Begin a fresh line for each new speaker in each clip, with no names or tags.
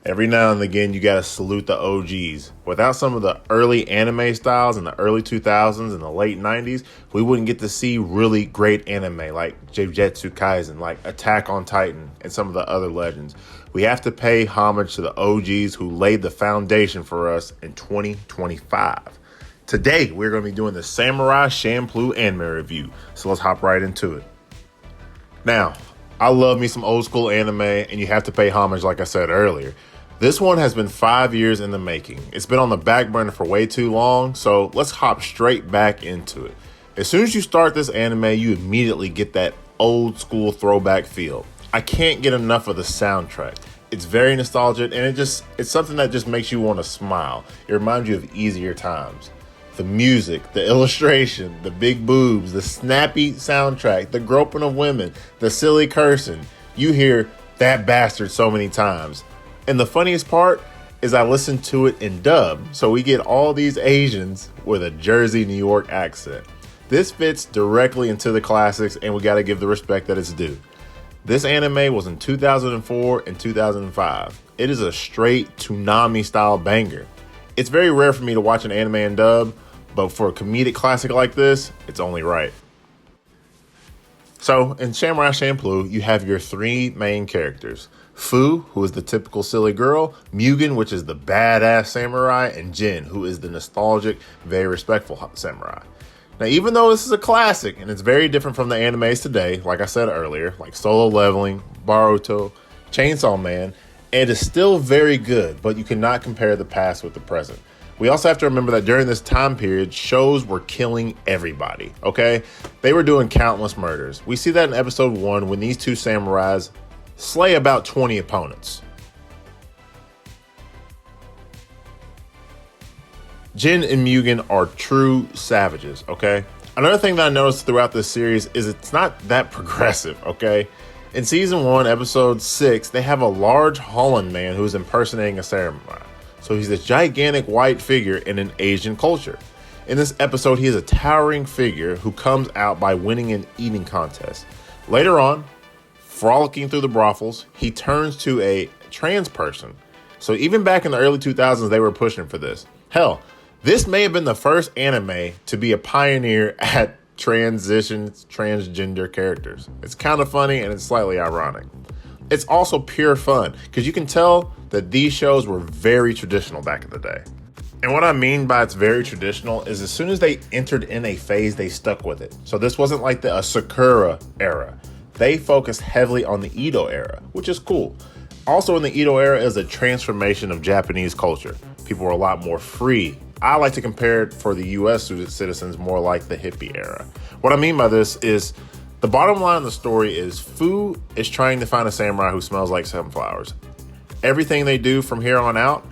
Every now and again, you gotta salute the OGs. Without some of the early anime styles in the early 2000s and the late 90s, we wouldn't get to see really great anime like Jujutsu Kaisen, like Attack on Titan, and some of the other legends. We have to pay homage to the OGs who laid the foundation for us in 2025. Today, we're going to be doing the Samurai Champloo anime review, so let's hop right into it. Now, I love me some old school anime, and you have to pay homage like I said earlier. This one has been 5 years in the making. It's been on the back burner for way too long, so let's hop straight back into it. As soon as you start this anime, you immediately get that old school throwback feel. I can't get enough of the soundtrack. It's very nostalgic, and it's something that just makes you want to smile. It reminds you of easier times. The music, the illustration, the big boobs, the snappy soundtrack, the groping of women, the silly cursing. You hear that bastard so many times. And the funniest part is I listened to it in dub, so we get all these Asians with a Jersey, New York accent. This fits directly into the classics, and we gotta give the respect that it's due. This anime was in 2004 and 2005. It is a straight Toonami style banger. It's very rare for me to watch an anime in dub, but for a comedic classic like this, it's only right. So, in Samurai Champloo, you have your three main characters. Fu, who is the typical silly girl, Mugen, which is the badass samurai, and Jin, who is the nostalgic, very respectful samurai. Now, even though this is a classic, and it's very different from the animes today, like I said earlier, like Solo Leveling, Boruto, Chainsaw Man, it is still very good, but you cannot compare the past with the present. We also have to remember that during this time period, shows were killing everybody, okay? They were doing countless murders. We see that in episode 1 when these two samurais slay about 20 opponents. Jin and Mugen are true savages, okay? Another thing that I noticed throughout this series is it's not that progressive, okay? In season 1, episode 6, they have a large Holland man who's impersonating a samurai. So he's this gigantic white figure in an Asian culture. In this episode, he is a towering figure who comes out by winning an eating contest. Later on, frolicking through the brothels, he turns to a trans person. So even back in the early 2000s, they were pushing for this. Hell, this may have been the first anime to be a pioneer at transgender characters. It's kind of funny and it's slightly ironic. It's also pure fun because you can tell that these shows were very traditional back in the day. And what I mean by it's very traditional is as soon as they entered in a phase, they stuck with it. So this wasn't like the Sakura era. They focused heavily on the Edo era, which is cool. Also in the Edo era is a transformation of Japanese culture. People were a lot more free. I like to compare it for the US citizens more like the hippie era. What I mean by this is the bottom line of the story is Fu is trying to find a samurai who smells like sunflowers. Everything they do from here on out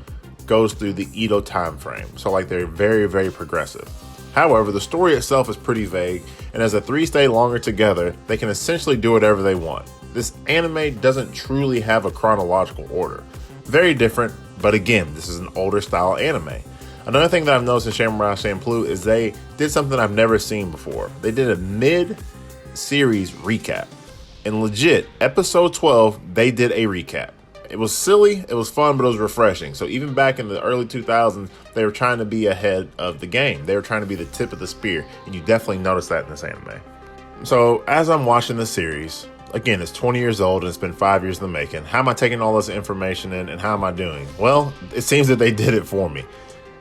goes through the Edo time frame. So like they're very, very progressive. However, the story itself is pretty vague, and as the three stay longer together, they can essentially do whatever they want. This anime doesn't truly have a chronological order. Very different, but again, this is an older style anime. Another thing that I've noticed in Samurai Champloo is they did something I've never seen before. They did a mid-series recap. And legit, episode 12, they did a recap. It was silly, it was fun, but it was refreshing. So even back in the early 2000s, they were trying to be ahead of the game. They were trying to be the tip of the spear, and you definitely notice that in this anime. So as I'm watching the series, again, it's 20 years old and it's been 5 years in the making. How am I taking all this information in and how am I doing? Well, it seems that they did it for me.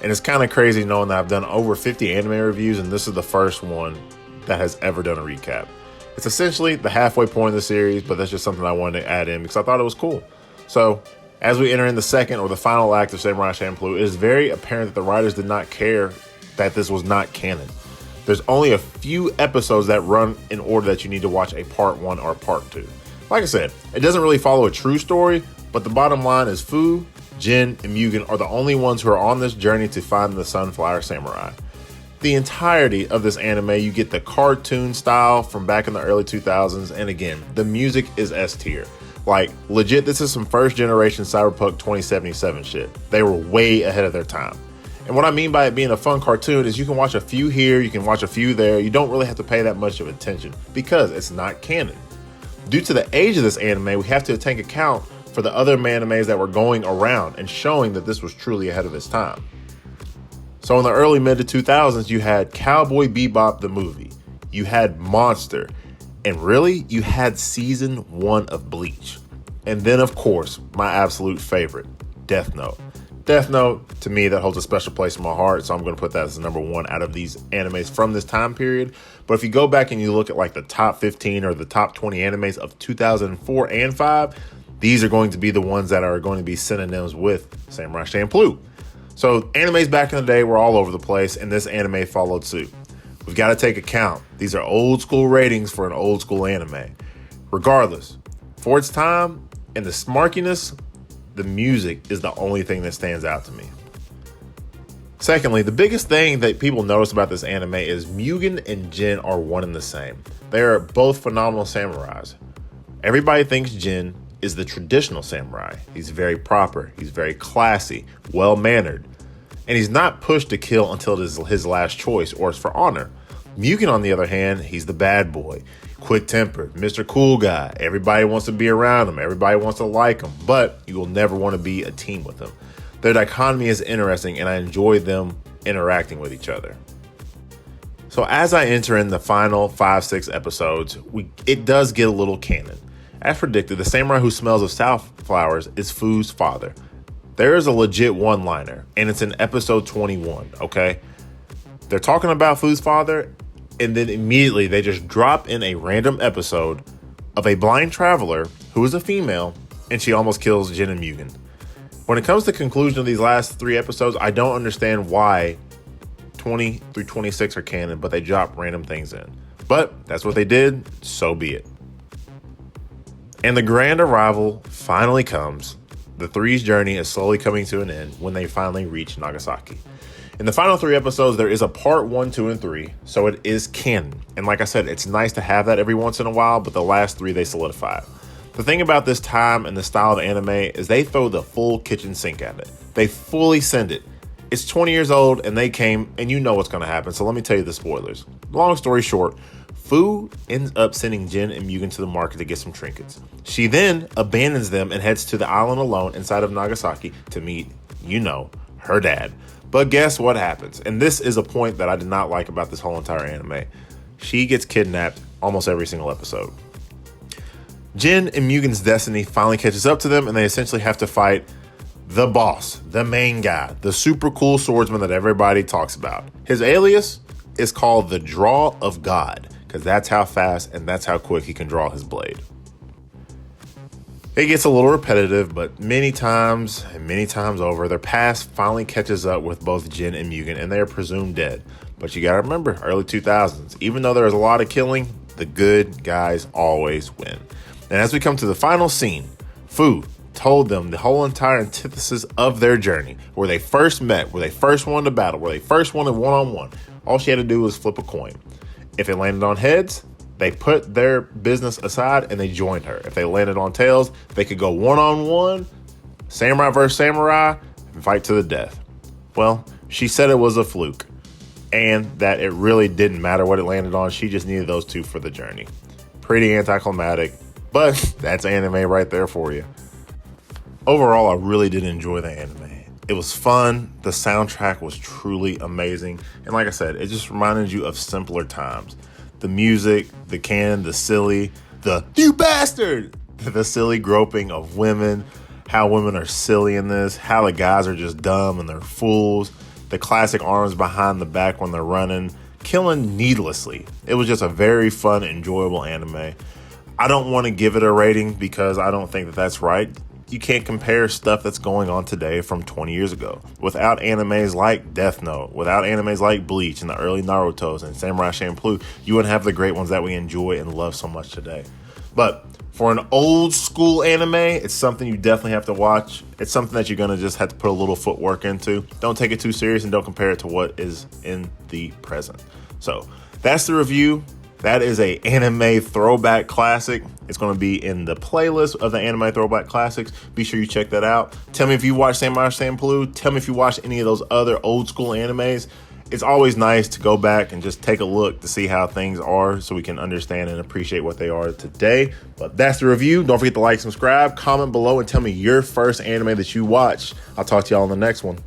And it's kind of crazy knowing that I've done over 50 anime reviews and this is the first one that has ever done a recap. It's essentially the halfway point of the series, but that's just something I wanted to add in because I thought it was cool. So, as we enter in the second or the final act of Samurai Champloo, it is very apparent that the writers did not care that this was not canon. There's only a few episodes that run in order that you need to watch a part 1 or part 2. Like I said, it doesn't really follow a true story, but the bottom line is Fu, Jin, and Mugen are the only ones who are on this journey to find the Sunflower Samurai. The entirety of this anime, you get the cartoon style from back in the early 2000s, and again, the music is S tier. Like, legit, this is some first generation Cyberpunk 2077 shit. They were way ahead of their time. And what I mean by it being a fun cartoon is you can watch a few here, you can watch a few there. You don't really have to pay that much of attention because it's not canon. Due to the age of this anime, we have to take account for the other animes that were going around and showing that this was truly ahead of its time. So in the early mid to 2000s, you had Cowboy Bebop the movie, you had Monster, and really you had season 1 of Bleach. And then of course, my absolute favorite, Death Note. Death Note, to me, that holds a special place in my heart, so I'm going to put that as the number 1 out of these animes from this time period. But if you go back and you look at like the top 15 or the top 20 animes of 2004 and 5, these are going to be the ones that are going to be synonyms with Samurai Champloo. So animes back in the day were all over the place, and this anime followed suit. We've got to take account. These are old school ratings for an old school anime. Regardless, for its time and the smarkiness, the music is the only thing that stands out to me. Secondly, the biggest thing that people notice about this anime is Mugen and Jin are one and the same. They are both phenomenal samurais. Everybody thinks Jin is the traditional samurai. He's very proper, he's very classy, well-mannered, and he's not pushed to kill until it is his last choice or it's for honor. Mugen, on the other hand, he's the bad boy, quick-tempered, Mr. Cool Guy. Everybody wants to be around him, everybody wants to like him, but you will never want to be a team with him. Their dichotomy is interesting, and I enjoy them interacting with each other. So as I enter in the final 5-6 episodes, it does get a little canon. As predicted, the samurai who smells of safflowers is Fu's father. There is a legit one-liner, and it's in episode 21, okay? They're talking about Fu's father, and then immediately they just drop in a random episode of a blind traveler who is a female, and she almost kills Jin and Mugen. When it comes to the conclusion of these last 3 episodes, I don't understand why 20 through 26 are canon, but they drop random things in. But that's what they did, so be it. And the grand arrival finally comes. The Three's journey is slowly coming to an end when they finally reach Nagasaki. In the final 3 episodes, there is a part 1, 2, and 3, so it is canon. And like I said, it's nice to have that every once in a while, but the last 3 they solidify. The thing about this time and the style of anime is they throw the full kitchen sink at it. They fully send it. It's 20 years old and they came, and you know what's going to happen, so let me tell you the spoilers. Long story short, Fu ends up sending Jin and Mugen to the market to get some trinkets. She then abandons them and heads to the island alone inside of Nagasaki to meet, her dad. But guess what happens? And this is a point that I did not like about this whole entire anime. She gets kidnapped almost every single episode. Jin and Mugen's destiny finally catches up to them, and they essentially have to fight the boss, the main guy, the super cool swordsman that everybody talks about. His alias is called the Draw of God, because that's how fast and that's how quick he can draw his blade. It gets a little repetitive, but many times over, their past finally catches up with both Jin and Mugen, and they are presumed dead. But you gotta remember, early 2000s, even though there's a lot of killing, the good guys always win. And as we come to the final scene, Fu told them the whole entire antithesis of their journey, where they first met, where they first won the battle, where they first won a one-on-one. All she had to do was flip a coin. If it landed on heads, they put their business aside and they joined her. If they landed on tails, they could go one-on-one, samurai versus samurai, and fight to the death. Well, she said it was a fluke, and that it really didn't matter what it landed on. She just needed those 2 for the journey. Pretty anticlimactic, but that's anime right there for you. Overall, I really did enjoy the anime. It was fun. The soundtrack was truly amazing. And like I said, it just reminded you of simpler times. The music, the canon, the silly, you bastard, the silly groping of women, how women are silly in this, how the guys are just dumb and they're fools, the classic arms behind the back when they're running, killing needlessly. It was just a very fun, enjoyable anime. I don't want to give it a rating because I don't think that that's right. You can't compare stuff that's going on today from 20 years ago. Without animes like Death Note, without animes like Bleach and the early Narutos and Samurai Champloo, you wouldn't have the great ones that we enjoy and love so much today. But for an old school anime, it's something you definitely have to watch. It's something that you're going to just have to put a little footwork into. Don't take it too serious and don't compare it to what is in the present. So that's the review. That is a anime throwback classic. It's going to be in the playlist of the anime throwback classics. Be sure you check that out. Tell me if you watch Samurai Champloo. Tell me if you watch any of those other old school animes. It's always nice to go back and just take a look to see how things are so we can understand and appreciate what they are today. But that's the review. Don't forget to like, subscribe, comment below, and tell me your first anime that you watched. I'll talk to y'all on the next one.